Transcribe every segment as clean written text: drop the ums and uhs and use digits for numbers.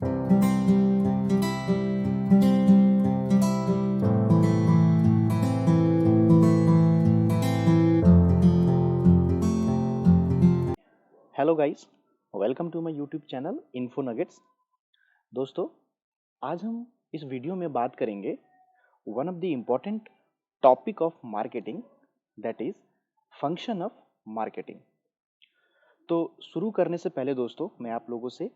Hello guys, welcome to my YouTube channel info nuggets. दोस्तों, आज हम इस वीडियो में बात करेंगे one of the important topic of marketing, that is function of marketing. तो शुरू करने से पहले दोस्तों, मैं आप लोगों से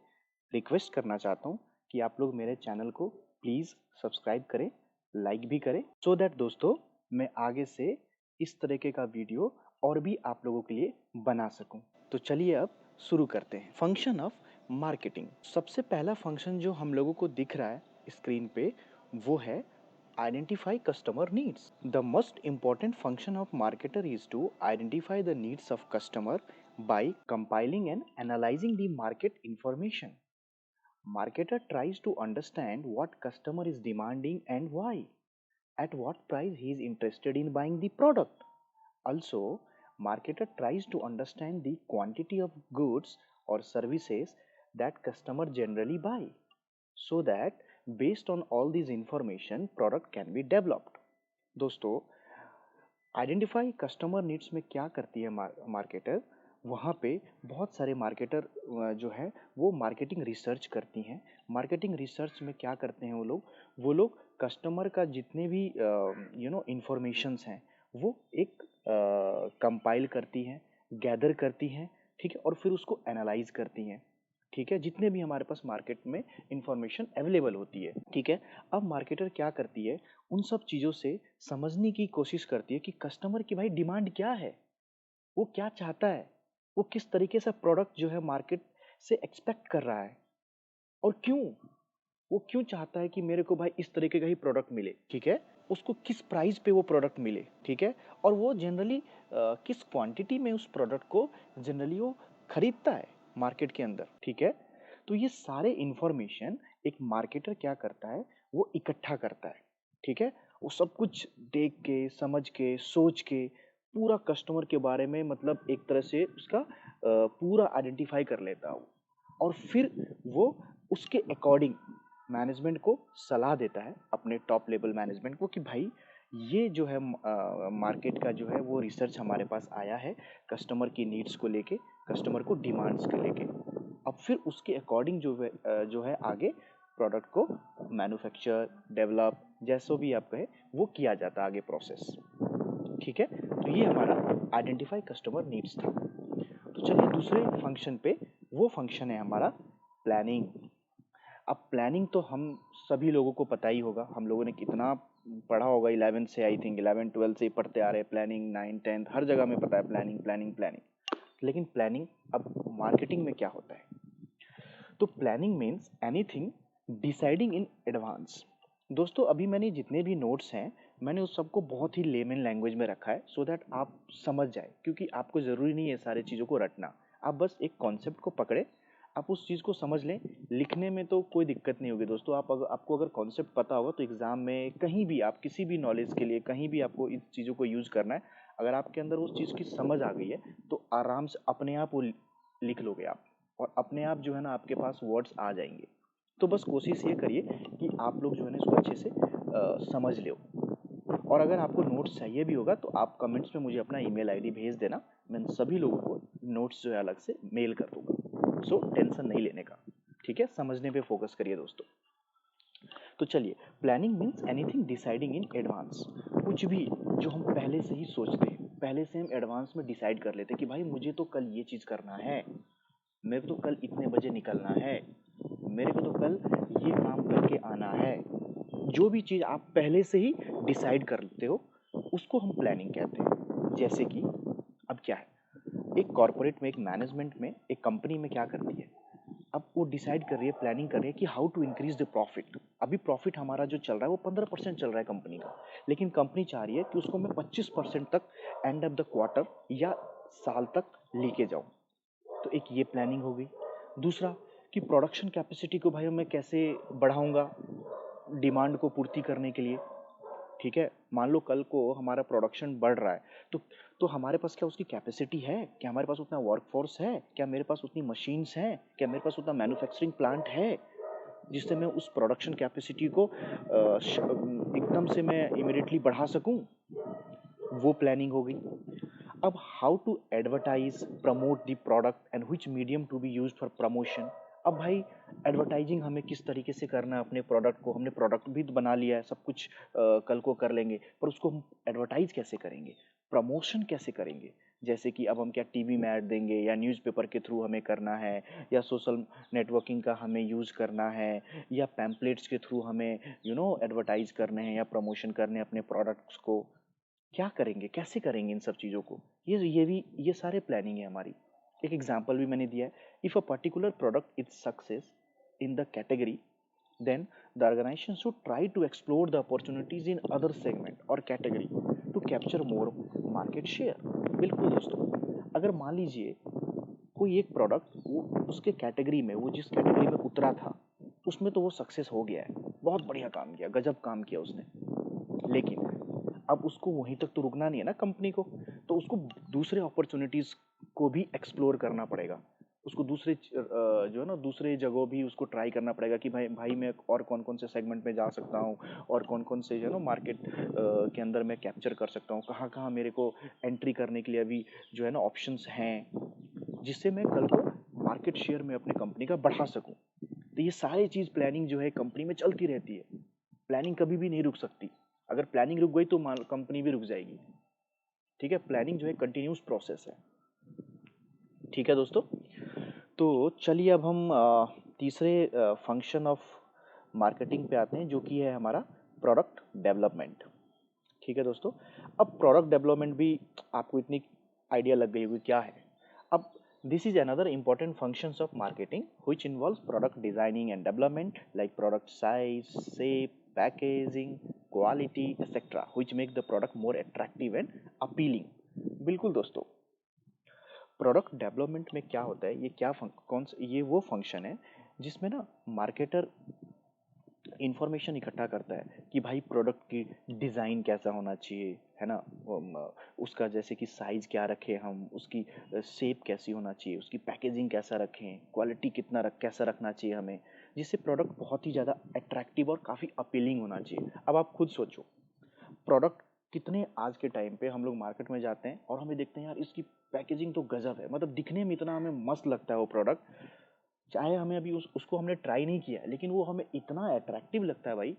रिक्वेस्ट करना चाहता हूँ कि आप लोग मेरे चैनल को प्लीज़ सब्सक्राइब करें, लाइक भी करें, सो दैट दोस्तों मैं आगे से इस तरीके का वीडियो और भी आप लोगों के लिए बना सकूं। तो चलिए अब शुरू करते हैं। Function of marketing. सबसे पहला फंक्शन जो हम लोगों को दिख रहा है स्क्रीन पे, वो है identify customer needs. The most important function of marketer is to identify the needs of customer by compiling and analyzing the market information. Marketer tries to understand what customer is demanding and why, at what price he is interested in buying the product. Also, marketer tries to understand the quantity of goods or services that customer generally buy, so that based on all these information product can be developed. दोस्तों, identify customer needs में क्या करती है marketer? वहाँ पे बहुत सारे marketer जो है वो मार्केटिंग रिसर्च करती हैं। मार्केटिंग रिसर्च में क्या करते हैं वो लोग कस्टमर का जितने भी इंफॉर्मेशंस हैं वो एक कंपाइल करती हैं, गैदर करती हैं, ठीक है, और फिर उसको एनालाइज करती हैं, ठीक है, जितने भी हमारे पास मार्केट में इंफॉर्मेशन अवेलेबल होती है, ठीक है। अब मार्केटर क्या करती है, उन सब चीज़ों से समझने की कोशिश करती है कि कस्टमर की भाई डिमांड क्या है, वो क्या चाहता है, वो किस तरीके से प्रोडक्ट जो है मार्केट से एक्सपेक्ट कर रहा है, और क्यों, वो क्यों चाहता है कि मेरे को भाई इस तरीके का ही प्रोडक्ट मिले, ठीक है, उसको किस प्राइस पे वो प्रोडक्ट मिले, ठीक है, और वो जनरली किस क्वांटिटी में उस प्रोडक्ट को जनरली वो खरीदता है मार्केट के अंदर, ठीक है। तो ये सारे इंफॉर्मेशन एक मार्केटर क्या करता है, वो इकट्ठा करता है, ठीक है। वो सब कुछ देख के, समझ के, सोच के पूरा कस्टमर के बारे में मतलब एक तरह से उसका पूरा आइडेंटिफाई कर लेता है, और फिर वो उसके अकॉर्डिंग मैनेजमेंट को सलाह देता है, अपने टॉप लेवल मैनेजमेंट को, कि भाई ये जो है मार्केट का जो है वो रिसर्च हमारे पास आया है कस्टमर की नीड्स को लेके, कस्टमर को डिमांड्स को लेके। अब फिर उसके अकॉर्डिंग जो है आगे प्रोडक्ट को मैन्युफैक्चर, डेवलप, जैसा भी आप कहे वो किया जाता है आगे प्रोसेस, ठीक है। तो ये हमारा आइडेंटिफाई कस्टमर नीड्स था। तो चलिए दूसरे फंक्शन पे, वो फंक्शन है हमारा प्लानिंग। अब प्लानिंग तो हम सभी लोगों को पता ही होगा, हम लोगों ने कितना पढ़ा होगा, 11th से, आई थिंक 11 12 से ही पढ़ते आ रहे हैं प्लानिंग, 9 10 हर जगह में पता है प्लानिंग प्लानिंग प्लानिंग। लेकिन प्लानिंग अब मार्केटिंग में क्या होता है? तो planning means anything deciding in advance. दोस्तों, अभी मैंने जितने भी नोट्स हैं मैंने उस सबको बहुत ही लेमन लैंग्वेज में रखा है, सो दैट आप समझ जाए, क्योंकि आपको ज़रूरी नहीं है सारी चीज़ों को रटना, आप बस एक कॉन्सेप्ट को पकड़े, आप उस चीज़ को समझ लें। लिखने में तो कोई दिक्कत नहीं होगी दोस्तों, आपको अगर कॉन्सेप्ट पता होगा तो एग्ज़ाम में कहीं भी आप किसी भी नॉलेज के लिए कहीं भी आपको इन चीज़ों को यूज़ करना है, अगर आपके अंदर उस चीज़ की समझ आ गई है तो आराम से अपने आप वो लिख लोगे आप, और अपने आप जो है ना आपके पास वर्ड्स आ जाएंगे। तो बस कोशिश ये करिए कि आप लोग जो है ना इसको अच्छे से समझ लो। और अगर आपको नोट्स चाहिए भी होगा तो आप कमेंट्स में मुझे अपना ईमेल आईडी भेज देना, मैं सभी लोगों को नोट्स जो है अलग से मेल कर दूंगा। सो टेंशन नहीं लेने का, ठीक है, समझने पे फोकस करिए दोस्तों। तो चलिए, planning means anything deciding in advance. कुछ भी जो हम पहले से ही सोचते हैं, पहले से हम एडवांस में डिसाइड कर लेते हैं कि भाई मुझे तो कल ये चीज़ करना है, मेरे को तो कल इतने बजे निकलना है, मेरे को तो कल ये काम करके आना है। जो भी चीज़ आप पहले से ही डिसाइड कर लेते हो उसको हम प्लानिंग कहते हैं। जैसे कि अब क्या है, एक कॉर्पोरेट में, एक मैनेजमेंट में, एक कंपनी में क्या करती है, अब वो डिसाइड कर रही है, प्लानिंग कर रही है कि how to increase the profit. अभी प्रॉफिट हमारा जो चल रहा है वो 15% चल रहा है कंपनी का, लेकिन कंपनी चाह रही है कि उसको मैं 25% तक एंड ऑफ द क्वार्टर या साल तक लेके जाऊं। तो एक ये प्लानिंग हो गई। दूसरा कि प्रोडक्शन कैपेसिटी को भाई मैं कैसे बढ़ाऊंगा डिमांड को पूर्ति करने के लिए, ठीक है। मान लो कल को हमारा प्रोडक्शन बढ़ रहा है, तो हमारे पास क्या उसकी कैपेसिटी है, क्या हमारे पास उतना वर्कफोर्स है, क्या मेरे पास उतनी मशीन्स हैं, क्या मेरे पास उतना मैन्युफैक्चरिंग प्लांट है? जिससे मैं उस प्रोडक्शन कैपेसिटी को एकदम से मैं इमिडिएटली बढ़ा सकूं, वो प्लानिंग हो गई। अब how to advertise promote the product and which medium to be used for promotion. अब भाई एडवर्टाइजिंग हमें किस तरीके से करना है अपने प्रोडक्ट को, हमने प्रोडक्ट भी तो बना लिया है, सब कुछ कल को कर लेंगे, पर उसको हम एडवर्टाइज कैसे करेंगे, प्रमोशन कैसे करेंगे। जैसे कि अब हम क्या टीवी में ऐड देंगे, या न्यूज़पेपर के थ्रू हमें करना है, या सोशल नेटवर्किंग का हमें यूज़ करना है, या पैम्पलेट्स के थ्रू हमें एडवर्टाइज करने हैं या प्रमोशन करने हैं अपने प्रोडक्ट्स को। क्या करेंगे, कैसे करेंगे इन सब चीज़ों को, ये सारे प्लानिंग है हमारी। एक एग्जांपल भी मैंने दिया है। If a particular product is success in the category, then the organization should try to explore the opportunities in other segment or category to capture more market share। बिल्कुल दोस्तों, अगर मान लीजिए कोई एक प्रोडक्ट वो उसके कैटेगरी में, वो जिस कैटेगरी में उतरा था उसमें तो वो सक्सेस हो गया है, बहुत बढ़िया काम किया, गजब काम किया उसने, लेकिन अब उसको वहीं तक तो रुकना नहीं है ना कंपनी को, तो उसको दूसरे अपॉर्चुनिटीज को भी एक्सप्लोर करना पड़ेगा। उसको दूसरे जो है ना दूसरे जगह भी उसको ट्राई करना पड़ेगा कि भाई भाई मैं और कौन कौन से सेगमेंट में जा सकता हूँ, और कौन कौन से जो है ना मार्केट के अंदर मैं कैप्चर कर सकता हूँ, कहाँ कहाँ मेरे को एंट्री करने के लिए अभी जो है ना ऑप्शंस हैं, जिससे मैं कल को मार्केट शेयर में अपनी कंपनी का बढ़ा सकूँ। तो ये सारी चीज़ प्लानिंग जो है कंपनी में चलती रहती है, प्लानिंग कभी भी नहीं रुक सकती। अगर प्लानिंग रुक गई तो कंपनी भी रुक जाएगी। ठीक है, प्लानिंग जो है कंटिन्यूस प्रोसेस है। ठीक है दोस्तों, तो चलिए अब हम तीसरे फंक्शन ऑफ मार्केटिंग पे आते हैं, जो कि है हमारा प्रोडक्ट डेवलपमेंट। ठीक है दोस्तों, अब प्रोडक्ट डेवलपमेंट भी आपको इतनी आइडिया लग गई होगी क्या है। अब this is another important functions of marketing which involves product designing and development like product size, shape, packaging, quality etcetera which make the product more attractive and appealing. बिल्कुल दोस्तों, प्रोडक्ट डेवलपमेंट में क्या होता है, ये क्या कौन सा ये वो फंक्शन है जिसमें ना मार्केटर इंफॉर्मेशन इकट्ठा करता है कि भाई प्रोडक्ट की डिज़ाइन कैसा होना चाहिए, है ना, उसका जैसे कि साइज़ क्या रखें हम, उसकी शेप कैसी होना चाहिए, उसकी पैकेजिंग कैसा रखें, क्वालिटी कैसा रखना चाहिए हमें, जिससे प्रोडक्ट बहुत ही ज़्यादा अट्रैक्टिव और काफ़ी अपीलिंग होना चाहिए। अब आप खुद सोचो, प्रोडक्ट कितने आज के टाइम पे हम लोग मार्केट में जाते हैं और हमें देखते हैं यार इसकी पैकेजिंग तो गजब है, मतलब दिखने में इतना हमें मस्त लगता है वो प्रोडक्ट, चाहे हमें अभी उसको हमने ट्राई नहीं किया है, लेकिन वो हमें इतना अट्रैक्टिव लगता है भाई,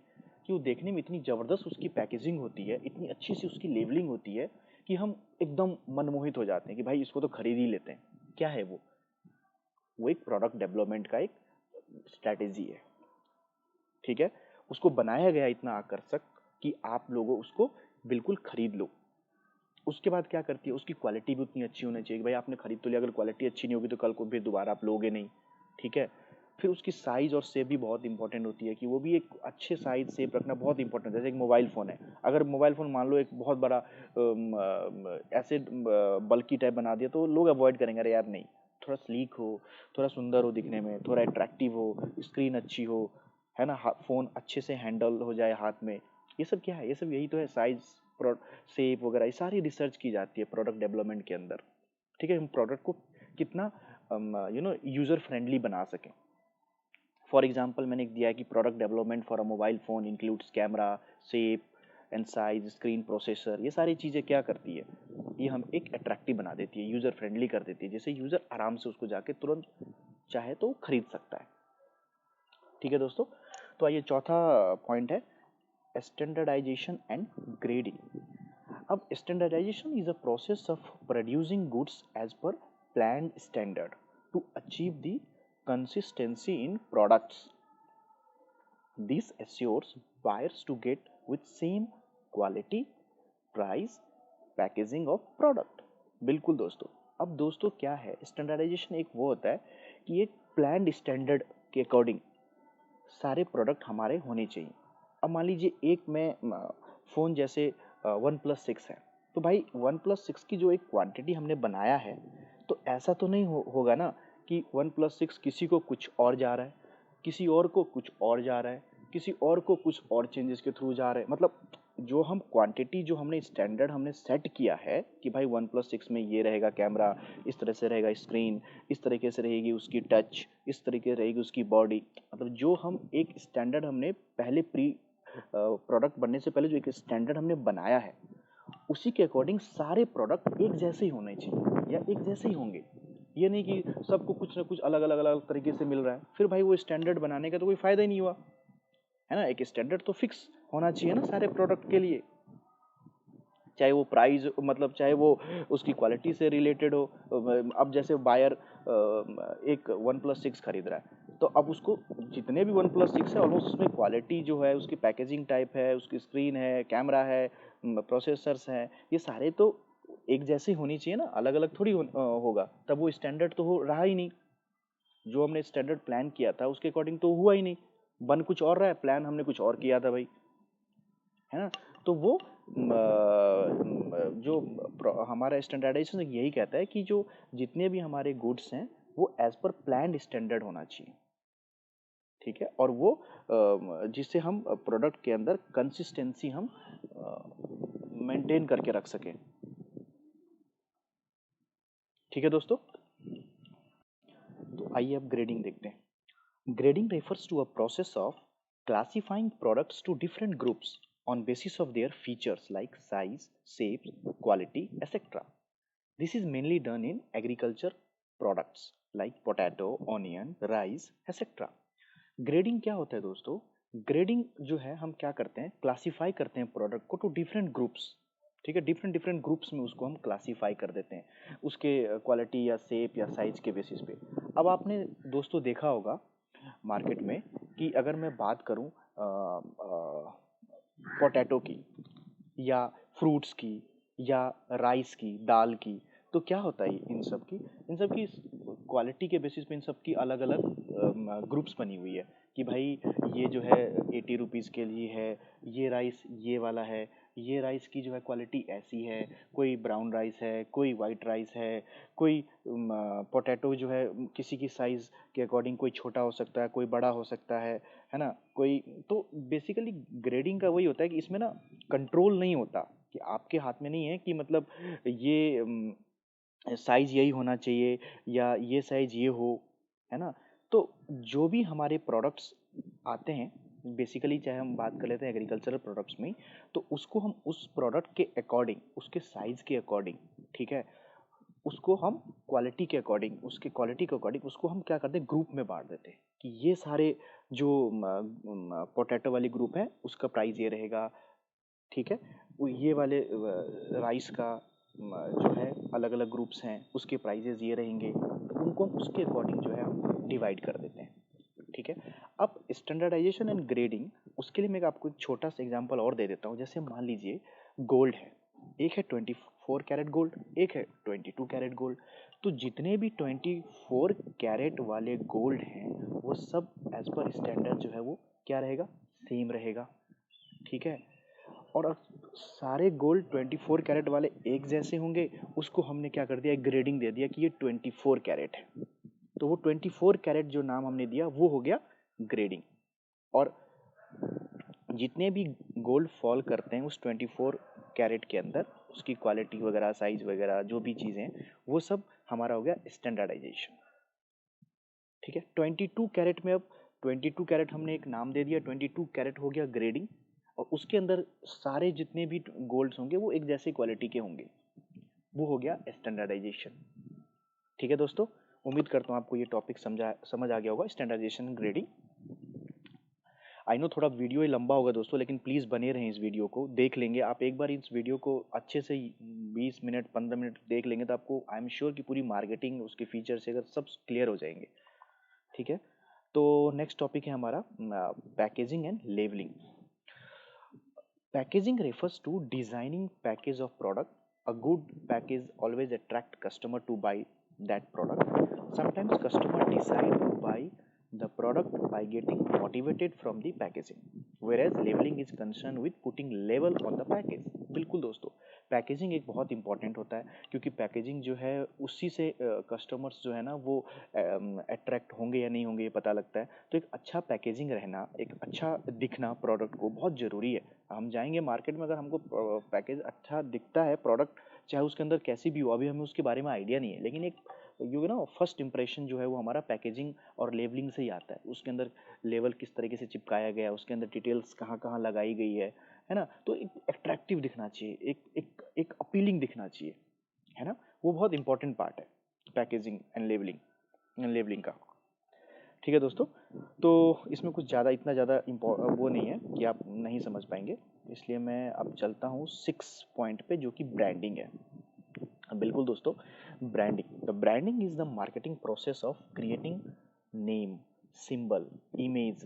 कि वो देखने में इतनी ज़बरदस्त उसकी पैकेजिंग होती है, इतनी अच्छी सी उसकी लेबलिंग होती है कि हम एकदम मनमोहित हो जाते हैं कि भाई इसको तो खरीद ही लेते हैं। क्या है वो एक प्रोडक्ट डेवलपमेंट का एक स्ट्रैटेजी है। ठीक है, उसको बनाया गया इतना आकर्षक कि आप लोगों उसको बिल्कुल खरीद लो। उसके बाद क्या करती है, उसकी क्वालिटी भी उतनी अच्छी होनी चाहिए कि भाई आपने खरीद तो लिया, अगर क्वालिटी अच्छी नहीं होगी तो कल को फिर दोबारा आप लोगे नहीं। ठीक है, फिर उसकी साइज़ और शेप भी बहुत इंपॉर्टेंट होती है कि वो भी एक अच्छे साइज शेप रखना बहुत इंपॉर्टेंट है। जैसे एक मोबाइल फ़ोन है, अगर मोबाइल फ़ोन मान लो एक बहुत बड़ा ऐसे बल्की टाइप बना दिया तो लोग अवॉइड करेंगे, अरे यार नहीं, थोड़ा स्लीक हो, थोड़ा सुंदर हो दिखने में, थोड़ा अट्रैक्टिव हो, स्क्रीन अच्छी हो, है ना, फ़ोन अच्छे से हैंडल हो जाए हाथ में। ये सब क्या है, ये सब यही तो है, साइज, शेप वगैरह, ये सारी रिसर्च की जाती है प्रोडक्ट डेवलपमेंट के अंदर। ठीक है, हम प्रोडक्ट को कितना यूज़र फ्रेंडली बना सकें। फॉर एग्जाम्पल मैंने एक दिया है कि product development for a mobile phone includes camera, shape and size, screen, processor. ये सारी चीज़ें क्या करती है, ये हम एक अट्रैक्टिव बना देती है, यूज़र फ्रेंडली कर देती है, जैसे यूज़र आराम से उसको जाके तुरंत चाहे तो खरीद सकता है। ठीक है दोस्तों, तो आइए चौथा पॉइंट है स्टैंडर्डाइजेशन एंड ग्रेडिंग। अब standardization is a process of producing goods as per planned standard to achieve the consistency in products. This assures buyers to get with same quality, price, packaging of product। बिल्कुल दोस्तों, अब दोस्तों क्या है, standardisation एक वो होता है कि एक प्लान्ड स्टैंडर्ड के अकॉर्डिंग सारे प्रोडक्ट हमारे होने चाहिए। अब मान लीजिए एक में फ़ोन जैसे OnePlus 6 है, तो भाई OnePlus 6 की जो एक क्वांटिटी हमने बनाया है, तो ऐसा तो नहीं होगा ना कि OnePlus 6 किसी को कुछ और जा रहा है, किसी और को कुछ और जा रहा है, किसी और को कुछ और चेंजेस के थ्रू जा रहा है, मतलब जो हम क्वांटिटी जो हमने स्टैंडर्ड हमने सेट किया है कि भाई 1+6 में ये रहेगा कैमरा, इस तरह से रहेगा स्क्रीन, इस तरीके से रहेगी उसकी टच, इस तरीके से रहेगी उसकी बॉडी, मतलब जो हम एक स्टैंडर्ड हमने पहले प्रोडक्ट बनने से पहले जो एक स्टैंडर्ड हमने बनाया है, उसी के अकॉर्डिंग सारे प्रोडक्ट एक जैसे ही होने चाहिए या एक जैसे ही होंगे। ये नहीं कि सबको कुछ ना कुछ अलग अलग अलग तरीके से मिल रहा है, फिर भाई वो स्टैंडर्ड बनाने का तो कोई फायदा ही नहीं हुआ, है ना। एक स्टैंडर्ड तो फिक्स होना चाहिए ना सारे प्रोडक्ट के लिए, चाहे वो प्राइस मतलब चाहे वो उसकी क्वालिटी से रिलेटेड हो। अब जैसे बायर एक 1+6 खरीद रहा है, तो अब उसको जितने भी 1+6 है ऑलमोस्ट उसमें क्वालिटी जो है, उसकी पैकेजिंग टाइप है, उसकी स्क्रीन है, कैमरा है, प्रोसेसर्स हैं, ये सारे तो एक जैसी होनी चाहिए ना, अलग अलग थोड़ी होगा, तब वो स्टैंडर्ड तो हो रहा ही नहीं। जो हमने स्टैंडर्ड प्लान किया था उसके अकॉर्डिंग तो हुआ ही नहीं, बन कुछ और रहा है, प्लान हमने कुछ और किया था भाई, है ना। तो वो जो हमारा स्टैंडर्डाइजेशन यही कहता है कि जो जितने भी हमारे गुड्स हैं वो एज पर प्लान्ड स्टैंडर्ड होना चाहिए, ठीक है। और वो जिससे हम प्रोडक्ट के अंदर कंसिस्टेंसी हम मेंटेन करके रख सकें, ठीक है दोस्तों। तो आइए अब ग्रेडिंग देखते हैं। Grading refers to a process of classifying products to different groups on basis of their features like size, shape, quality, etc. This is mainly done in agriculture products like potato, onion, rice, etc. Grading क्या होता है दोस्तों? Grading जो है हम क्या करते हैं, क्लासीफाई करते हैं प्रोडक्ट को टू डिफरेंट ग्रुप्स, ठीक है। डिफरेंट डिफरेंट ग्रुप्स में उसको हम क्लासीफाई कर देते हैं उसके क्वालिटी या शेप या साइज के बेसिस पे। अब आपने दोस्तों देखा होगा मार्केट में कि अगर मैं बात करूं पोटैटो की या फ्रूट्स की या राइस की, दाल की, तो क्या होता है इन सब की क्वालिटी के बेसिस पे इन सब की अलग अलग ग्रुप्स बनी हुई है कि भाई ये जो है 80 रुपीज़ के लिए है, ये राइस ये वाला है, ये राइस की जो है क्वालिटी ऐसी है, कोई ब्राउन राइस है, कोई वाइट राइस है, कोई पोटैटो जो है किसी की साइज़ के अकॉर्डिंग कोई छोटा हो सकता है, कोई बड़ा हो सकता है ना। कोई तो बेसिकली ग्रेडिंग का वही होता है कि इसमें ना कंट्रोल नहीं होता, कि आपके हाथ में नहीं है कि मतलब ये साइज यही होना चाहिए या ये साइज ये हो, है ना। तो जो भी हमारे प्रोडक्ट्स आते हैं बेसिकली, चाहे हम बात कर लेते हैं एग्रीकल्चरल प्रोडक्ट्स में, तो उसको हम उस प्रोडक्ट के अकॉर्डिंग, उसके साइज के अकॉर्डिंग, ठीक है, उसको हम क्वालिटी के अकॉर्डिंग, उसके क्वालिटी के अकॉर्डिंग उसको हम क्या करते हैं, ग्रुप में बांट देते हैं कि ये सारे जो पोटैटो वाली ग्रुप है उसका प्राइस ये रहेगा, ठीक है। वो ये वाले राइस का जो है अलग अलग ग्रुप्स हैं, उसके प्राइजेज ये रहेंगे, तो उनको हम उसके अकॉर्डिंग जो है हम डिवाइड कर देते हैं, ठीक है। अब स्टैंडर्डाइजेशन एंड ग्रेडिंग, उसके लिए मैं आपको एक छोटा सा एग्जांपल और दे देता हूँ। जैसे मान लीजिए गोल्ड है, एक है 24 कैरेट गोल्ड, एक है 22 कैरेट गोल्ड। तो जितने भी 24 कैरेट वाले गोल्ड हैं वो सब एज पर स्टैंडर्ड जो है वो क्या रहेगा, सेम रहेगा, ठीक है। और अब सारे गोल्ड 24 कैरेट वाले एक जैसे होंगे, उसको हमने क्या कर दिया, एक ग्रेडिंग दे दिया कि ये 24 कैरेट है, तो वो 24 कैरेट जो नाम हमने दिया वो हो गया ग्रेडिंग। और जितने भी गोल्ड फॉल करते हैं उस 24 कैरेट के अंदर, उसकी क्वालिटी वगैरह, साइज वगैरह, जो भी चीज़ें हैं वो सब हमारा हो गया स्टैंडर्डाइजेशन, ठीक है। 22 कैरेट में, अब 22 कैरेट हमने एक नाम दे दिया, 22 कैरेट हो गया ग्रेडिंग, और उसके अंदर सारे जितने भी गोल्ड्स होंगे वो एक जैसी क्वालिटी के होंगे, वो हो गया स्टैंडर्डाइजेशन, ठीक है दोस्तों। उम्मीद करता हूँ आपको ये टॉपिक समझ आ गया होगा, स्टैंडर्डाइजेशन ग्रेडिंग। आई नो थोड़ा वीडियो ही लंबा होगा दोस्तों, लेकिन प्लीज़ बने रहें, इस वीडियो को देख लेंगे आप एक बार, इस वीडियो को अच्छे से 20 मिनट 15 मिनट देख लेंगे तो आपको आई एम श्योर कि पूरी मार्केटिंग, उसके फीचर्स अगर सब क्लियर हो जाएंगे, ठीक है। तो नेक्स्ट टॉपिक है हमारा packaging and labelling. Packaging refers to designing package of product. A good package always attract customer to buy that product. Sometimes customer decide to buy the product by getting motivated from the packaging, whereas labeling is concerned with putting label on the package. बिल्कुल दोस्तों, packaging एक बहुत important होता है, क्योंकि packaging जो है उसी से कस्टमर्स जो है ना वो अट्रैक्ट होंगे या नहीं होंगे ये पता लगता है। तो एक अच्छा पैकेजिंग रहना, एक अच्छा दिखना प्रोडक्ट को बहुत ज़रूरी है। हम जाएंगे मार्केट में, अगर हमको पैकेज अच्छा दिखता है प्रोडक्ट, चाहे उसके अंदर कैसी भी हो, अभी हमें उसके बारे में आइडिया नहीं है, लेकिन एक यू ना फर्स्ट इंप्रेशन जो है वो हमारा पैकेजिंग और लेबलिंग से ही आता है। उसके अंदर लेवल किस तरीके से चिपकाया गया है, उसके अंदर डिटेल्स कहाँ कहाँ लगाई गई है ना। तो एक अट्रैक्टिव दिखना चाहिए, एक अपीलिंग दिखना चाहिए, है ना। वो बहुत इंपॉर्टेंट पार्ट है पैकेजिंग एंड लेबलिंग का। ठीक है दोस्तों, तो इसमें कुछ ज़्यादा इतना ज़्यादा वो नहीं है कि आप नहीं समझ पाएंगे, इसलिए मैं अब चलता हूँ 6 पॉइंट पे, जो कि ब्रांडिंग है। बिल्कुल दोस्तों, branding is the marketing process of creating name, symbol, image,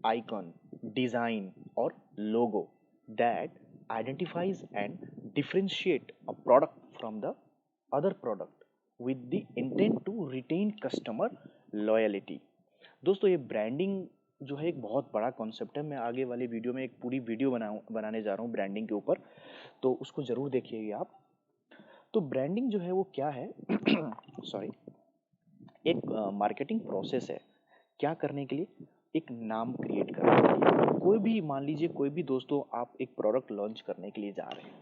icon, design और logo that identifies and differentiate a product from the other product with the intent to retain customer loyalty. दोस्तों, ये branding जो है एक बहुत बड़ा concept है। मैं आगे वाले वीडियो में एक पूरी वीडियो बनाने जा रहा हूँ ब्रांडिंग के ऊपर, तो उसको जरूर देखिएगा आप। तो ब्रांडिंग जो है वो क्या है सॉरी, एक मार्केटिंग प्रोसेस है। क्या करने के लिए? एक नाम क्रिएट करने के लिए। कोई भी, मान लीजिए कोई भी दोस्तों, आप एक प्रोडक्ट लॉन्च करने के लिए जा रहे हैं,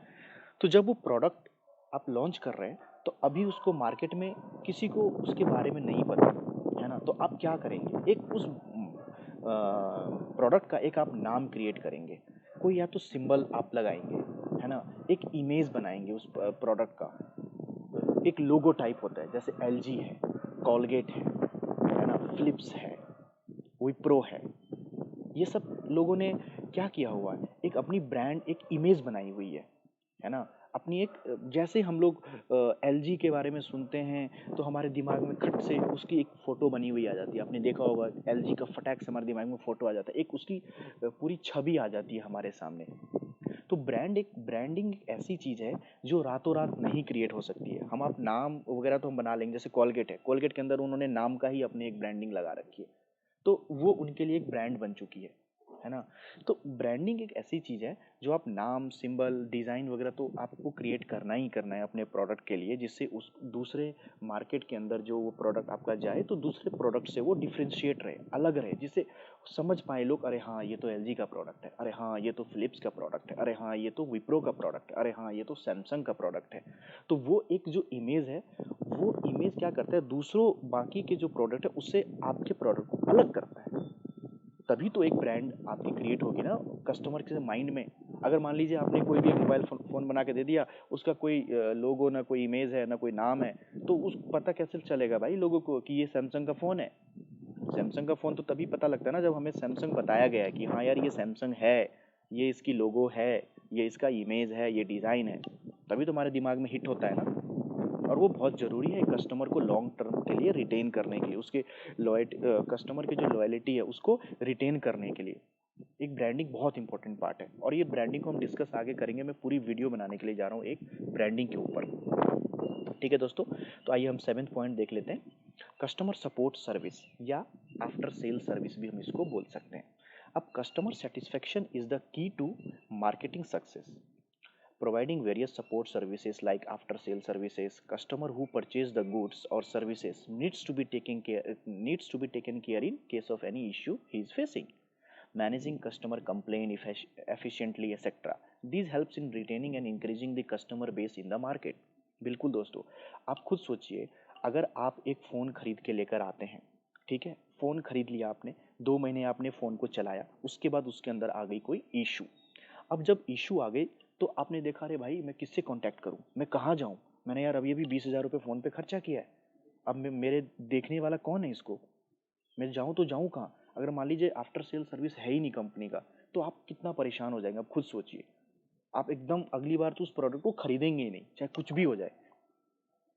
तो जब वो प्रोडक्ट आप लॉन्च कर रहे हैं तो अभी उसको मार्केट में किसी को उसके बारे में नहीं पता, है ना। तो आप क्या करेंगे, एक उस प्रोडक्ट का एक आप नाम क्रिएट करेंगे। कोई या तो सिंबल आप लगाएंगे, है ना, एक इमेज बनाएंगे उस प्रोडक्ट का। एक लोगो टाइप होता है, जैसे एलजी है, कॉलगेट है ना, फिलिप्स है, विप्रो है सब लोगों ने क्या किया हुआ है, एक अपनी ब्रांड, एक इमेज बनाई हुई है ना। अपनी एक, जैसे हम लोग एलजी के बारे में सुनते हैं तो हमारे दिमाग में खट से उसकी एक फ़ोटो बनी हुई आ जाती है। आपने देखा होगा एलजी का फटाक से हमारे दिमाग में फ़ोटो आ जाता है, एक उसकी पूरी छवि आ जाती है हमारे सामने। तो ब्रांडिंग एक ऐसी चीज़ है जो रातों रात नहीं क्रिएट हो सकती है। हम आप नाम वगैरह तो हम बना लेंगे, जैसे कॉलगेट है, कॉलगेट के अंदर उन्होंने नाम का ही अपनी एक ब्रांडिंग लगा रखी है, तो वो उनके लिए एक ब्रांड बन चुकी है ना। तो ब्रांडिंग एक ऐसी चीज़ है जो आप नाम, सिंबल, डिज़ाइन वगैरह तो आपको क्रिएट करना ही करना है अपने प्रोडक्ट के लिए, जिससे उस दूसरे मार्केट के अंदर जो वो प्रोडक्ट आपका जाए तो दूसरे प्रोडक्ट से वो डिफ्रेंशिएट रहे, अलग रहे, जिससे समझ पाए लोग, अरे हाँ ये तो एलजी का प्रोडक्ट है, अरे हाँ ये तो फिलिप्स का प्रोडक्ट है, अरे हाँ ये तो विप्रो का प्रोडक्ट है, अरे हाँ ये तो सैमसंग का प्रोडक्ट है। तो वो एक जो इमेज है, वो इमेज क्या करता है, दूसरों बाकी के जो प्रोडक्ट है उससे आपके प्रोडक्ट को अलग करता है। तभी तो एक ब्रांड आपकी क्रिएट होगी ना कस्टमर के माइंड में। अगर मान लीजिए आपने कोई भी एक मोबाइल फ़ोन बना के दे दिया, उसका कोई लोगो, ना कोई इमेज है, ना कोई नाम है, तो उस पता कैसे चलेगा भाई लोगों को कि ये सैमसंग का फ़ोन है। सैमसंग का फ़ोन तो तभी पता लगता है ना जब हमें सैमसंग बताया गया है कि हाँ यार ये सैमसंग है, ये इसकी लोगो है, ये इसका इमेज है, ये डिज़ाइन है, तभी तो हमारे दिमाग में हिट होता है ना। और वो बहुत ज़रूरी है कस्टमर को लॉन्ग टर्म के लिए रिटेन करने के लिए, उसके कस्टमर की जो लॉयल्टी है उसको रिटेन करने के लिए एक ब्रांडिंग बहुत इंपॉर्टेंट पार्ट है। और ये ब्रांडिंग को हम डिस्कस आगे करेंगे, मैं पूरी वीडियो बनाने के लिए जा रहा हूँ एक ब्रांडिंग के ऊपर। ठीक है दोस्तों, तो आइए हम 7th पॉइंट देख लेते हैं, कस्टमर सपोर्ट सर्विस या आफ्टर सेल सर्विस भी हम इसको बोल सकते हैं। अब customer satisfaction is the key to marketing success. Providing various support services like after sale services, customer who purchase the goods or services needs to be taken care in case of any issue he is facing. Managing customer complaint efficiently, etc. These helps in retaining and increasing the customer base in the market. बिल्कुल दोस्तों, आप खुद सोचिए, अगर आप एक phone खरीद के लेकर आते हैं, ठीक है, फ़ोन खरीद लिया आपने, 2 महीने आपने फ़ोन को चलाया, उसके बाद उसके अंदर आ गई कोई इशू। अब जब इशू आ गई तो आपने देखा, अरे भाई मैं किससे कांटेक्ट करूं, मैं कहाँ जाऊं, मैंने यार अभी अभी 20,000 रुपये फ़ोन पे खर्चा किया है, अब मेरे देखने वाला कौन है इसको, मैं जाऊं तो जाऊं कहाँ। अगर मान लीजिए आफ्टर सेल सर्विस है ही नहीं कंपनी का, तो आप कितना परेशान हो जाएंगे, आप खुद सोचिए। आप एकदम अगली बार तो उस प्रोडक्ट को खरीदेंगे ही नहीं, चाहे कुछ भी हो जाए,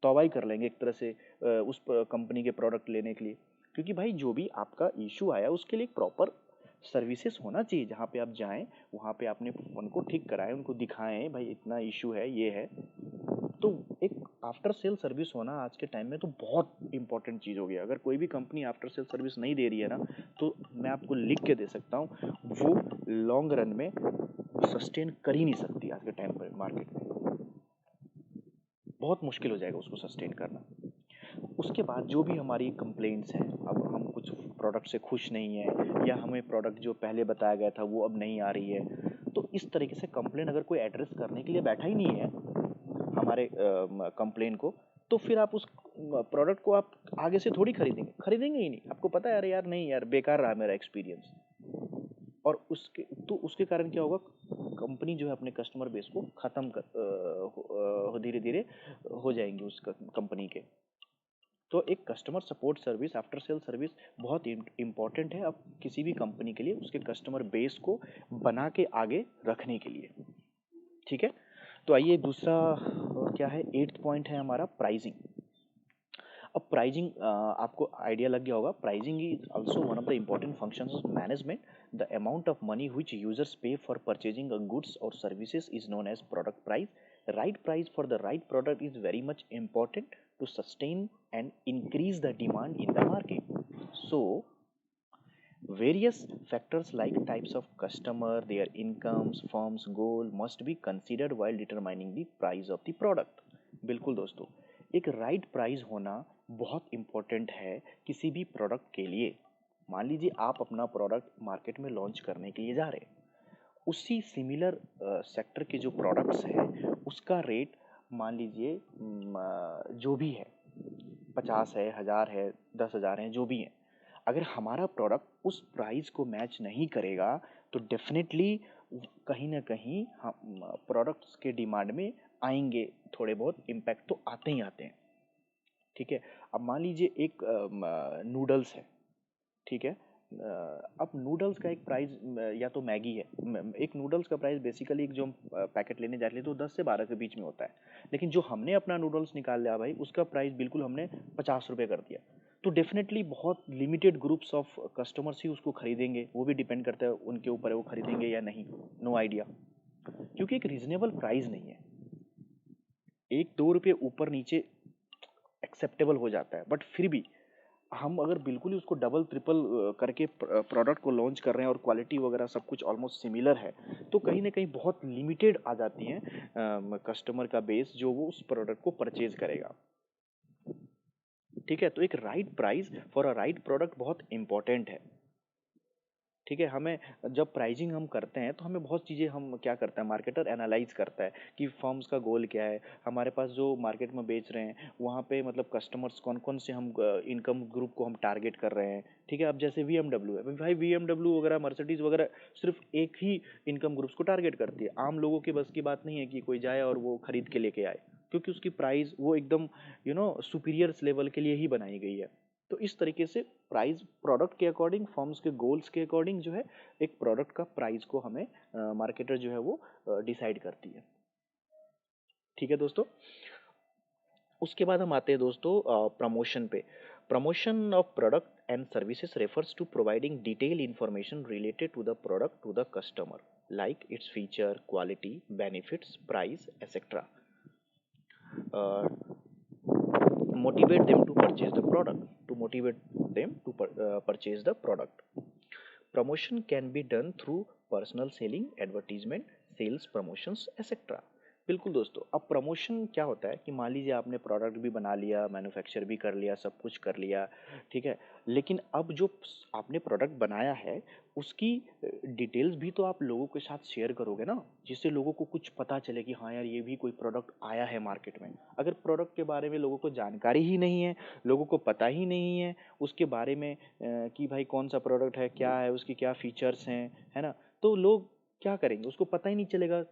तौबा ही कर लेंगे एक तरह से उस कंपनी के प्रोडक्ट लेने के लिए। क्योंकि भाई जो भी आपका इशू आया उसके लिए एक प्रॉपर सर्विसेज होना चाहिए, जहाँ पे आप जाएं, वहाँ पे आपने फ़ोन को ठीक कराएं, उनको दिखाएं भाई इतना इशू है, ये है। तो एक आफ्टर सेल सर्विस होना आज के टाइम में तो बहुत इंपॉर्टेंट चीज़ हो गया। अगर कोई भी कंपनी आफ्टर सेल सर्विस नहीं दे रही है ना, तो मैं आपको लिख के दे सकता हूँ, वो लॉन्ग रन में सस्टेन कर ही नहीं सकती आज के टाइम पर मार्केट में। बहुत मुश्किल हो जाएगा उसको सस्टेन करना। उसके बाद जो भी हमारी कंप्लेंट्स हैं, अब हम कुछ प्रोडक्ट से खुश नहीं है या हमें प्रोडक्ट जो पहले बताया गया था वो अब नहीं आ रही है, तो इस तरीके से कंप्लेन अगर कोई एड्रेस करने के लिए बैठा ही नहीं है हमारे कंप्लेन को, तो फिर आप उस प्रोडक्ट को आप आगे से थोड़ी खरीदेंगे ही नहीं। आपको पता है, अरे यार नहीं यार, बेकार रहा मेरा एक्सपीरियंस। और उसके कारण क्या होगा, कंपनी जो है अपने कस्टमर बेस को खत्म कर धीरे धीरे हो जाएंगी उस कंपनी के। तो एक customer support service, after sale service बहुत इम्पॉर्टेंट है अब किसी भी कंपनी के लिए, उसके कस्टमर बेस को बना के आगे रखने के लिए। ठीक है, तो आइए दूसरा क्या है, 8th पॉइंट है हमारा प्राइसिंग। अब प्राइजिंग आपको आइडिया लग गया होगा, pricing is also one of the important functions of management. The amount of money which users pay for purchasing a goods और services is known as product price. Right price for the right product is very much important to sustain and increase the demand in the market. So, various factors like types of customer, their incomes, firm's goal must be considered while determining the price of the product. बिल्कुल दोस्तों, एक right price होना बहुत important है किसी भी product के लिए। मान लीजिए आप अपना प्रोडक्ट मार्केट में लॉन्च करने के लिए जा रहे हैं, उसी सिमिलर सेक्टर के जो प्रोडक्ट्स हैं उसका रेट मान लीजिए जो भी है 50 है, 1000 है, 10,000 है, जो भी है, अगर हमारा प्रोडक्ट उस प्राइस को मैच नहीं करेगा तो डेफिनेटली कहीं ना कहीं हम प्रोडक्ट्स के डिमांड में आएंगे, थोड़े बहुत इम्पैक्ट तो आते ही आते हैं। ठीक है, अब मान लीजिए एक नूडल्स है, ठीक है, अब नूडल्स का एक प्राइस या तो मैगी है, एक नूडल्स का प्राइस बेसिकली एक जो हम पैकेट लेने जाते हैं तो 10 से 12 के बीच में होता है, लेकिन जो हमने अपना नूडल्स निकाल लिया भाई उसका प्राइस बिल्कुल हमने 50 रुपये कर दिया, तो डेफिनेटली बहुत लिमिटेड ग्रुप्स ऑफ कस्टमर्स ही उसको खरीदेंगे। वो भी डिपेंड करता है उनके ऊपर है वो खरीदेंगे या नहीं, नो आइडिया, क्योंकि एक रीजनेबल प्राइस नहीं है। 1-2 रुपये ऊपर नीचे एक्सेप्टेबल हो जाता है, बट फिर भी हम अगर बिल्कुल ही उसको डबल ट्रिपल करके प्रोडक्ट को लॉन्च कर रहे हैं और क्वालिटी वगैरह सब कुछ ऑलमोस्ट सिमिलर है, तो कहीं ना कहीं बहुत लिमिटेड आ जाती हैं कस्टमर का बेस जो वो उस प्रोडक्ट को परचेज करेगा। ठीक है, तो एक right price for a right product बहुत इंपॉर्टेंट है। ठीक है, हमें जब प्राइजिंग हम करते हैं तो हमें बहुत चीज़ें हम क्या करते हैं, मार्केटर एनालाइज करता है कि फर्म्स का गोल क्या है, हमारे पास जो मार्केट में बेच रहे हैं वहाँ पे मतलब कस्टमर्स कौन कौन से हम इनकम ग्रुप को हम टारगेट कर रहे हैं। ठीक है, अब जैसे BMW है भाई, BMW वगैरह मर्सिडीज वगैरह सिर्फ एक ही इनकम ग्रुप्स को टारगेट करती है, आम लोगों के बस की बात नहीं है कि कोई जाए और वो खरीद के लेके आए, क्योंकि उसकी प्राइस वो एकदम सुपीरियर लेवल के लिए ही बनाई गई है। तो इस तरीके से प्राइस प्रोडक्ट के अकॉर्डिंग, फर्म्स के गोल्स के अकॉर्डिंग जो है एक प्रोडक्ट का प्राइस को हमें मार्केटर जो है वो डिसाइड करती है। ठीक है दोस्तों, उसके बाद हम आते हैं दोस्तों प्रमोशन पे। Promotion of product and services refers to providing detail information related to the product to the customer like its feature, quality, benefits, price etcetera, motivate them to purchase the product, purchase the product. Promotion can be done through personal selling, advertisement, sales promotions etc. बिल्कुल दोस्तों, अब promotion क्या होता है कि मान लीजिए आपने प्रोडक्ट भी बना लिया, मैन्युफैक्चर भी कर लिया, सब कुछ कर लिया, ठीक है, लेकिन अब जो आपने प्रोडक्ट बनाया है उसकी डिटेल्स भी तो आप लोगों के साथ शेयर करोगे ना, जिससे लोगों को कुछ पता चले कि हाँ यार ये भी कोई प्रोडक्ट आया है मार्केट में। अगर प्रोडक्ट के बारे में लोगों को जानकारी ही नहीं है, लोगों को पता ही नहीं है उसके बारे में कि भाई कौन सा प्रोडक्ट है, क्या है, उसकी क्या फीचर्स हैं, है ना, तो लोग क्या करेंगे, उसको पता ही नहीं चलेगा,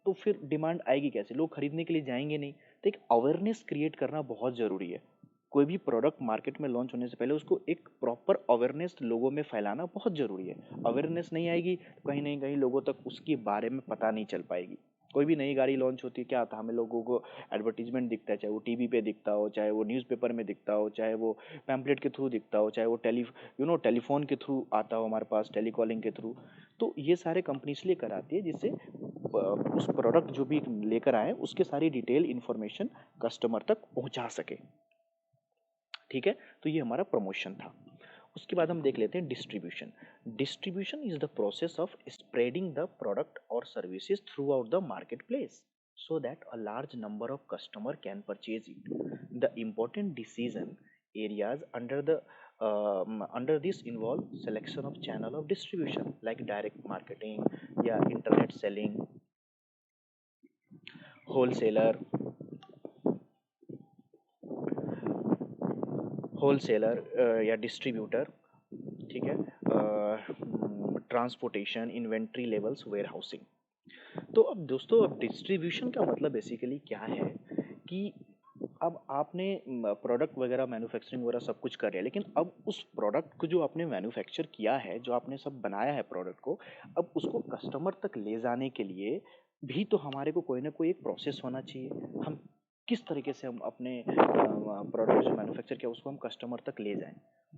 तो फिर डिमांड आएगी कैसे, लोग खरीदने के लिए जाएंगे नहीं। तो एक अवेयरनेस क्रिएट करना बहुत ज़रूरी है। कोई भी प्रोडक्ट मार्केट में लॉन्च होने से पहले उसको एक प्रॉपर अवेयरनेस लोगों में फैलाना बहुत ज़रूरी है। अवेयरनेस नहीं आएगी तो कहीं नहीं कहीं लोगों तक उसके बारे में पता नहीं चल पाएगी। कोई भी नई गाड़ी लॉन्च होती है, क्या आता है, हमें लोगों को एडवर्टीजमेंट दिखता है, चाहे वो टीवी पे दिखता हो, चाहे वो न्यूज़पेपर में दिखता हो, चाहे वो पैम्पलेट के थ्रू दिखता हो, चाहे वो टेलीफोन के थ्रू आता हो हमारे पास, टेलीकॉलिंग के थ्रू। तो ये सारे कंपनी इसलिए कराती है जिससे उस प्रोडक्ट जो भी लेकर आए उसके सारी डिटेल इन्फॉर्मेशन कस्टमर तक पहुंचा सके। ठीक है, तो ये हमारा प्रमोशन था। उसके बाद हम देख लेते हैं distribution. Distribution is the process of spreading the product और services through the market place. so that a large number of customer can purchase it. The important decision areas under this involve selection of channel of distribution like direct marketing, yeah, internet selling, wholesaler, या distributor, ठीक है, transportation, inventory levels, warehousing. तो अब दोस्तों, अब distribution का मतलब basically क्या है कि अब आपने प्रोडक्ट वगैरह मैन्युफैक्चरिंग वगैरह सब कुछ कर लिया, लेकिन अब उस प्रोडक्ट को जो आपने मैन्युफैक्चर किया है, जो आपने सब बनाया है प्रोडक्ट को, अब उसको कस्टमर तक ले जाने के लिए भी तो हमारे को कोई ना कोई एक प्रोसेस होना चाहिए। हम किस तरीके से हम अपने प्रोडक्ट जो मैन्युफैक्चर किया उसको हम कस्टमर तक ले जाएं।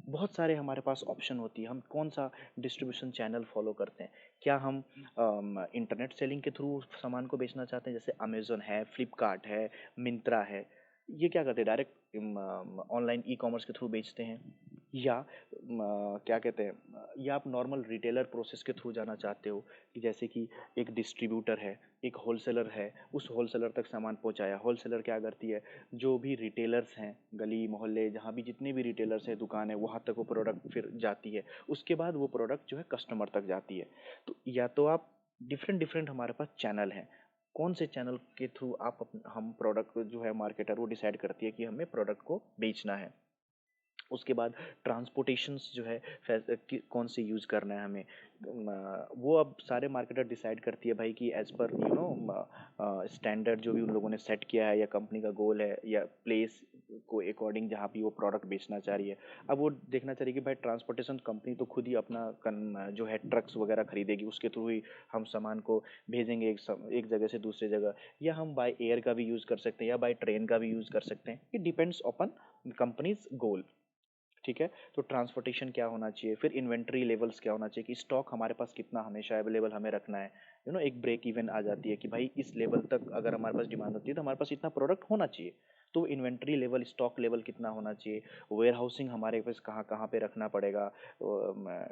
बहुत सारे हमारे पास ऑप्शन होती है, हम कौन सा डिस्ट्रीब्यूशन चैनल फॉलो करते हैं। क्या हम इंटरनेट सेलिंग के थ्रू सामान को बेचना चाहते हैं, जैसे अमेजोन है, फ्लिपकार्ट है, मिंत्रा है, ये क्या करते हैं, डायरेक्ट ऑनलाइन ई कॉमर्स के थ्रू बेचते हैं। या क्या कहते हैं, या आप नॉर्मल रिटेलर प्रोसेस के थ्रू जाना चाहते हो कि जैसे कि एक डिस्ट्रीब्यूटर है, एक होलसेलर है, उस होलसेलर तक सामान पहुंचाया। होलसेलर क्या करती है, जो भी रिटेलर्स हैं, गली मोहल्ले जहाँ भी जितने भी रिटेलर्स हैं, दुकान है, वहाँ तक वो प्रोडक्ट फिर जाती है। उसके बाद वो प्रोडक्ट जो है कस्टमर तक जाती है। तो या तो आप डिफरेंट डिफरेंट हमारे पास चैनल हैं, कौन से चैनल के थ्रू हम प्रोडक्ट जो है, मार्केटर वो डिसाइड करती है कि हमें प्रोडक्ट को बेचना है। उसके बाद ट्रांसपोर्टेशंस जो है कौन से यूज़ करना है हमें, वो अब सारे मार्केटर डिसाइड करती है भाई, कि एज़ पर स्टैंडर्ड जो भी उन लोगों ने सेट किया है, या कंपनी का गोल है, या प्लेस को अकॉर्डिंग जहाँ भी वो प्रोडक्ट बेचना चाह रही है। अब वो देखना चाह रही है कि भाई ट्रांसपोर्टेशन कंपनी तो खुद ही अपना जो है ट्रक्स वगैरह खरीदेगी, उसके थ्रू ही हम सामान को भेजेंगे एक जगह से दूसरी जगह। या हम बाय एयर का भी यूज़ कर सकते हैं, या बाय ट्रेन का भी यूज़ कर सकते हैं। इट डिपेंड्स अपॉन कंपनीज गोल। ठीक है, तो ट्रांसपोर्टेशन क्या होना चाहिए, फिर इन्वेंट्री लेवल्स क्या होना चाहिए, कि स्टॉक हमारे पास कितना हमेशा अवेलेबल हमें रखना है। एक ब्रेक इवन आ जाती है कि भाई इस लेवल तक अगर हमारे पास डिमांड होती है तो हमारे पास इतना प्रोडक्ट होना चाहिए। तो इन्वेंट्री लेवल, स्टॉक लेवल कितना होना चाहिए, वेयर हाउसिंग हमारे पास कहाँ कहाँ पे रखना पड़ेगा,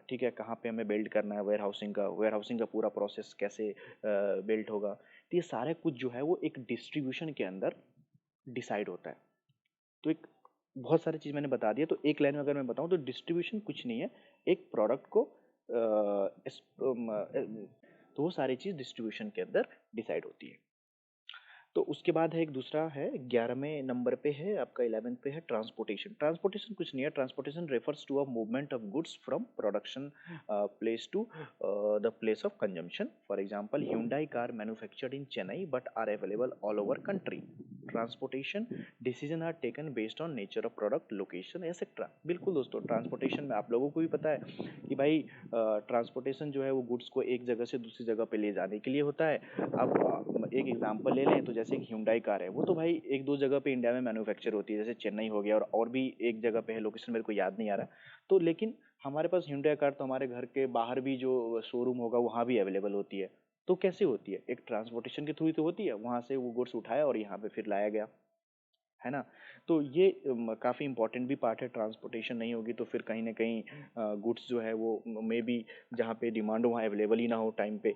ठीक है, कहाँ पे हमें बिल्ड करना है वेयर हाउसिंग का पूरा प्रोसेस कैसे बिल्ड होगा। तो ये सारे कुछ जो है वो एक डिस्ट्रीब्यूशन के अंदर डिसाइड होता है। तो एक बहुत सारी चीज़ मैंने बता दिया। तो एक लाइन में अगर मैं बताऊं तो डिस्ट्रीब्यूशन कुछ नहीं है, एक प्रोडक्ट को तो वो सारी चीज़ डिस्ट्रीब्यूशन के अंदर डिसाइड होती है। तो उसके बाद है एक दूसरा है, 11वें नंबर पे है आपका, 11th पे है ट्रांसपोर्टेशन। ट्रांसपोर्टेशन कुछ नहीं है, transportation refers to a movement of goods from production place to the place of consumption. For example, Hyundai car manufactured in Chennai but are available all over country. Transportation decision are taken based on nature of product, location etcetera. बिल्कुल दोस्तों, transportation में आप लोगों को भी पता है कि भाई ट्रांसपोर्टेशन जो है वो गुड्स को एक जगह से दूसरी जगह पे ले जाने के लिए होता है। अब एक एग्जांपल ले लें तो जैसे कि Hyundai कार है, वो तो भाई एक दो जगह पे इंडिया में मैन्युफैक्चर होती है, जैसे चेन्नई हो गया, और भी एक जगह पे है, लोकेशन मेरे को याद नहीं आ रहा। तो लेकिन हमारे पास Hyundai कार तो हमारे घर के बाहर भी जो शोरूम होगा वहाँ भी अवेलेबल होती है। तो कैसे होती है, एक ट्रांसपोर्टेशन के थ्रू ही तो होती है, वहाँ से वो गुड्स उठाया और यहाँ पे फिर लाया गया, है ना। तो ये काफ़ी इंपॉर्टेंट भी पार्ट है। ट्रांसपोर्टेशन नहीं होगी तो फिर कहीं ना कहीं गुड्स जो है वो मे बी जहाँ पे डिमांड हो वहाँ अवेलेबल ही ना हो टाइम पे।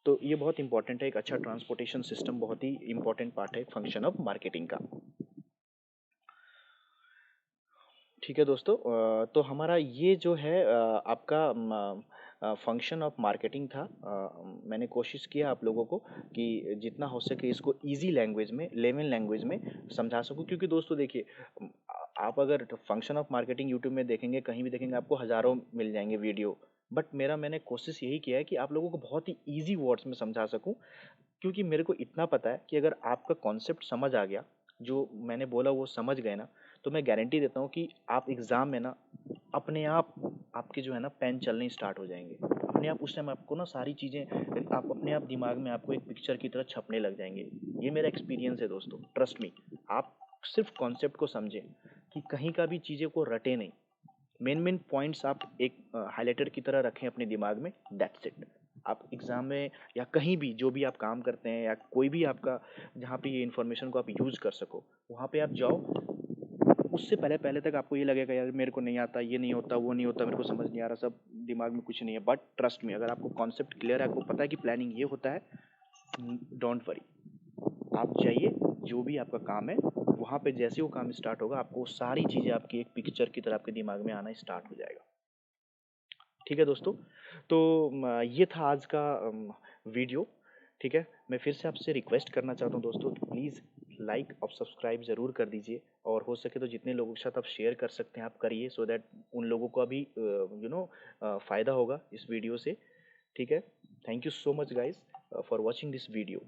तो ये बहुत इंपॉर्टेंट है, एक अच्छा ट्रांसपोर्टेशन सिस्टम बहुत ही इंपॉर्टेंट पार्ट है फंक्शन ऑफ मार्केटिंग का। ठीक है दोस्तों, तो हमारा ये जो है आपका फंक्शन ऑफ मार्केटिंग था। मैंने कोशिश किया आप लोगों को कि जितना हो सके इसको इजी लैंग्वेज में, लेमन लैंग्वेज में समझा सकूं। क्योंकि दोस्तों देखिए, आप अगर फंक्शन ऑफ मार्केटिंग यूट्यूब में देखेंगे, कहीं भी देखेंगे, आपको हज़ारों मिल जाएंगे वीडियो। बट मैंने कोशिश यही किया है कि आप लोगों को बहुत ही ईजी वर्ड्स में समझा सकूं। क्योंकि मेरे को इतना पता है कि अगर आपका कॉन्सेप्ट समझ आ गया, जो मैंने बोला वो समझ गए ना, तो मैं गारंटी देता हूँ कि आप एग्ज़ाम में ना अपने आप आपके जो है ना पेन चलने स्टार्ट हो जाएंगे। अपने आप उस टाइम आपको ना सारी चीज़ें, आप अपने आप दिमाग में आपको एक पिक्चर की तरह छपने लग जाएंगे। ये मेरा एक्सपीरियंस है दोस्तों, ट्रस्ट मी। आप सिर्फ कॉन्सेप्ट को समझें, कि कहीं का भी चीज़ें को रटे नहीं। मेन मेन पॉइंट्स आप एक हाईलाइटर की तरह रखें अपने दिमाग में, दैट्स इट। आप एग्ज़ाम में या कहीं भी जो भी आप काम करते हैं, या कोई भी आपका जहाँ पे ये इन्फॉर्मेशन को आप यूज़ कर सको, वहाँ पे आप जाओ। उससे पहले पहले तक आपको ये लगेगा यार मेरे को नहीं आता, ये नहीं होता, वो नहीं होता, मेरे को समझ नहीं आ रहा, सब दिमाग में कुछ नहीं है। बट ट्रस्ट मी, अगर आपको कॉन्सेप्ट क्लियर है, आपको पता है कि प्लानिंग ये होता है, डोंट वरी, आप जाइए, जो भी आपका काम है वहाँ पे जैसे वो काम स्टार्ट होगा आपको वो सारी चीज़ें आपकी एक पिक्चर की तरह आपके दिमाग में आना स्टार्ट हो जाएगा। ठीक है दोस्तों, तो ये था आज का वीडियो। ठीक है, मैं फिर से आपसे रिक्वेस्ट करना चाहता हूँ दोस्तों, प्लीज़ लाइक और सब्सक्राइब ज़रूर कर दीजिए, और हो सके तो जितने लोगों के साथ आप शेयर कर सकते हैं आप करिए, सो दैट उन लोगों को भी फ़ायदा होगा इस वीडियो से। ठीक है, thank you so much guys for watching this video.